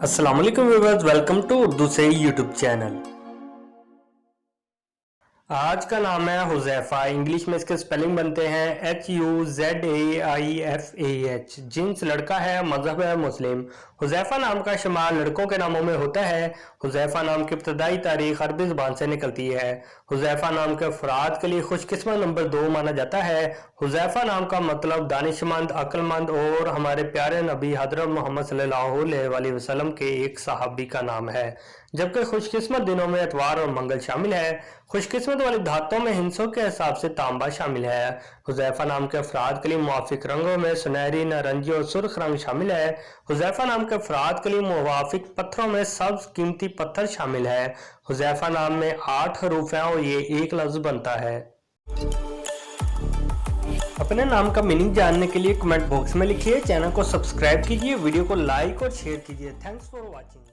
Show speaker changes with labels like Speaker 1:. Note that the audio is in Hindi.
Speaker 1: अस्सलाम वालेकुम व्यूअर्स, वेलकम टू उर्दू से यूट्यूब चैनल। आज का नाम है हुज़ैफा। इंग्लिश में इसके स्पेलिंग बनते हैं HUZAIFAH। जिन्स लड़का है, मजहब है मुस्लिम। हुज़ैफा नाम का शुमार लड़कों के नामों में होता है। हुज़ैफा नाम की इब्तदाई तारीख अरबी ज़बान से निकलती है। हुज़ैफा नाम के अफराद के लिए खुशकिस्मत नंबर 2 माना जाता है। हुज़ैफा नाम का मतलब दानिशमंद, अक्लमंद और हमारे प्यारे नबी हज़रत मोहम्मद सल्लल्लाहु अलैहि वसल्लम के एक सहाबी का नाम है। जबकि खुशकिस्मत दिनों में एतवार और मंगल शामिल है। खुशकिस्मत वाली धातों में हिंसों के हिसाब से तांबा शामिल है। हुज़ैफा नाम के अफराद के लिए मुवाफिक रंगों में सुनहरी, नारंगी और सुर्ख रंग शामिल है। हुज़ैफा नाम के अफराद के लिए मुवाफिक पत्थरों में सब्ज कीमती पत्थर शामिल है। हुज़ैफा नाम में 8 हरूफ हैं और ये एक लफ्ज बनता है। अपने नाम का मीनिंग जानने के लिए कमेंट बॉक्स में लिखिए, चैनल को सब्सक्राइब कीजिए, वीडियो को लाइक और शेयर कीजिए। Thanks for watching.